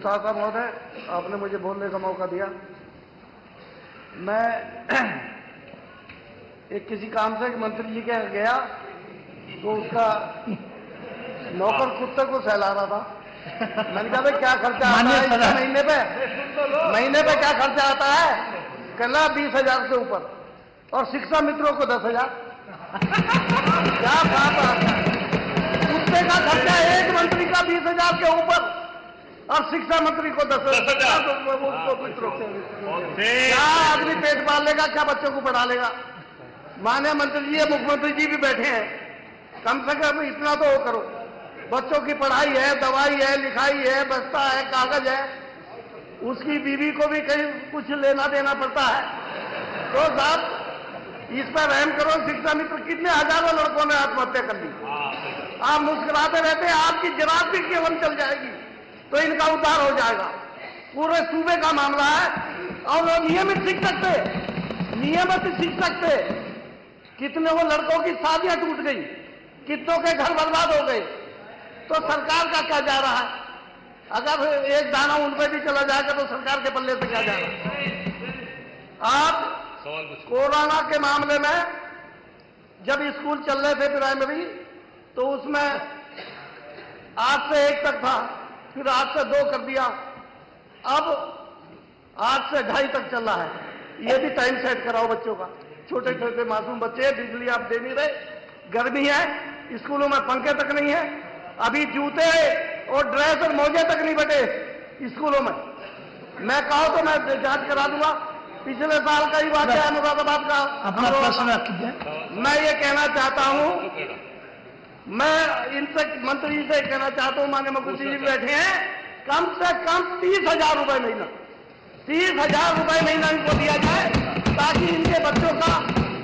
शाह महोदय, आपने मुझे बोलने का मौका दिया। मैं एक किसी काम से मंत्री जी के यहाँ गया तो उसका नौकर कुत्ते को सहला रहा था। मैंने कहा भाई क्या खर्चा आता है इसका महीने पे क्या खर्चा आता है? कहला 20,000 से ऊपर, और शिक्षा मित्रों को 10,000। क्या बात आता है? कुत्ते का खर्चा एक मंत्री का 20,000 के ऊपर और शिक्षा मंत्री को 10,000 मित्रों को। क्या आदमी पेट पाल लेगा? क्या बच्चों को पढ़ा लेगा? माननीय मंत्री जी, मुख्यमंत्री जी भी बैठे हैं, कम से कम इतना तो करो। बच्चों की पढ़ाई है, दवाई है, लिखाई है, बस्ता है, कागज है, उसकी बीवी को भी कहीं कुछ लेना देना पड़ता है। तो साहब इस पर रहम करो। शिक्षा मित्र कितने हजारों लड़कों ने आत्महत्या कर ली। आप मुस्कुराते रहते हैं, आपकी जराब भी केवल चल जाएगी तो इनका उद्धार हो जाएगा। पूरे सूबे का मामला है और वो नियमित शिक्षक थे। कितने वो लड़कों की शादियां टूट गई, कितनों के घर बर्बाद हो गए। तो सरकार का क्या जा रहा है? अगर एक दाना उन पर भी चला जाएगा तो सरकार के पल्ले से क्या जा रहा है? आप कोरोना के मामले में जब स्कूल चल रहे थे प्राइमरी, तो उसमें 8 से 1 तक था, फिर 8 से 2 कर दिया, अब 8 से 2:30 तक चल रहा है। ये भी टाइम सेट कराओ बच्चों का। छोटे छोटे मासूम बच्चे, बिजली आप दे नहीं रहे, गर्मी है, स्कूलों में पंखे तक नहीं है, अभी जूते और ड्रेस और मोजे तक नहीं बटे स्कूलों में। मैं कहा तो मैं जांच करा दूंगा। पिछले साल का ही बात है मुरादाबाद का। अपना प्रश्न रखिए। मैं ये कहना चाहता हूं, मैं इनसे मंत्री से कहना चाहता हूं, माननीय मुख्यमंत्री जी बैठे हैं, कम से कम 30,000 रुपए महीना, 30,000 रुपए महीना इनको दिया जाए ताकि इनके बच्चों का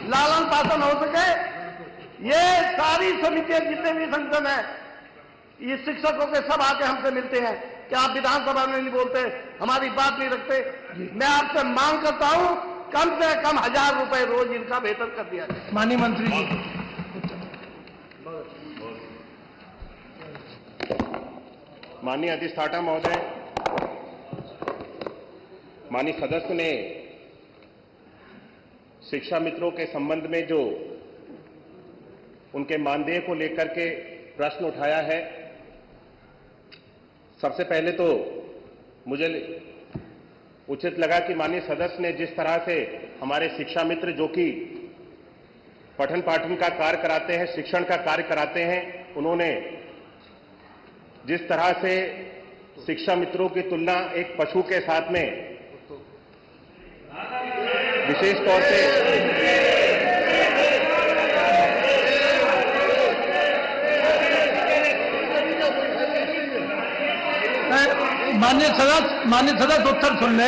लालन पालन हो सके। ये सारी समितियां जितने भी संगठन है, ये शिक्षकों के सब आके हमसे मिलते हैं कि आप विधानसभा में नहीं बोलते, हमारी बात नहीं रखते। मैं आपसे मांग करता हूं कम से कम 1,000 रुपए रोज इनका वेतन कर दिया जाए। माननीय मंत्री जी। माननीय अधिष्ठाता महोदय, माननीय सदस्य ने शिक्षा मित्रों के संबंध में जो उनके मानदेय को लेकर के प्रश्न उठाया है, सबसे पहले तो मुझे उचित लगा कि माननीय सदस्य ने जिस तरह से हमारे शिक्षा मित्र जो कि पठन पाठन का कार्य कराते हैं, शिक्षण का कार्य कराते हैं, उन्होंने जिस तरह से शिक्षा मित्रों की तुलना एक पशु के साथ में विशेष तौर से माननीय सदस्य उत्तर सुन ले।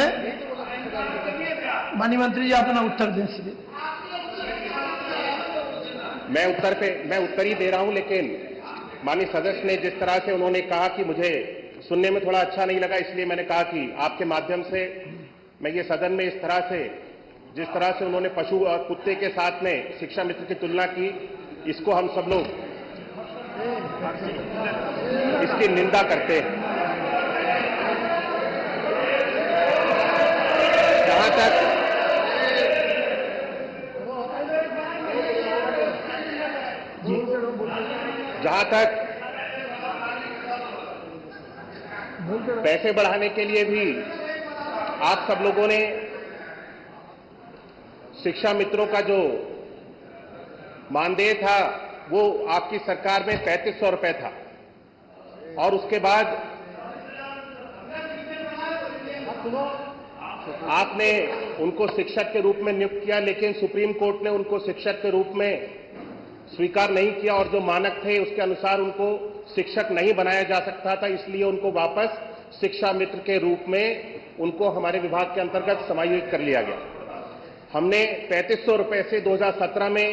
माननीय मंत्री जी अपना उत्तर दें सीधे। मैं उत्तर ही दे रहा हूं, लेकिन माननीय सदस्य ने जिस तरह से उन्होंने कहा कि मुझे सुनने में थोड़ा अच्छा नहीं लगा, इसलिए मैंने कहा कि आपके माध्यम से मैं ये सदन में इस तरह से जिस तरह से उन्होंने पशु और कुत्ते के साथ में शिक्षा मित्र की तुलना की, इसको हम सब लोग इसकी निंदा करते हैं। जहां तक पैसे बढ़ाने के लिए भी आप सब लोगों ने शिक्षा मित्रों का जो मानदेय था वो आपकी सरकार में 3500 रुपए था, और उसके बाद आपने उनको शिक्षक के रूप में नियुक्त किया, लेकिन सुप्रीम कोर्ट ने उनको शिक्षक के रूप में स्वीकार नहीं किया और जो मानक थे उसके अनुसार उनको शिक्षक नहीं बनाया जा सकता था, इसलिए उनको वापस शिक्षा मित्र के रूप में उनको हमारे विभाग के अंतर्गत समायोजित कर लिया गया। हमने 3500 रुपए से 2017 में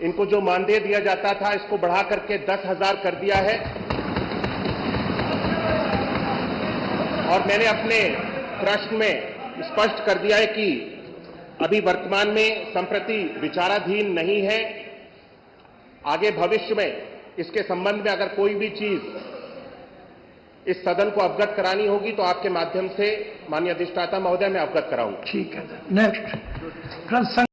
इनको जो मानदेय दिया जाता था इसको बढ़ा करके 10,000 कर दिया है, और मैंने अपने प्रश्न में स्पष्ट कर दिया है कि अभी वर्तमान में संप्रति विचाराधीन नहीं है। आगे भविष्य में इसके संबंध में अगर कोई भी चीज इस सदन को अवगत करानी होगी तो आपके माध्यम से माननीय अधिष्ठाता महोदय मैं अवगत कराऊंगा। ठीक है। नेक्स्ट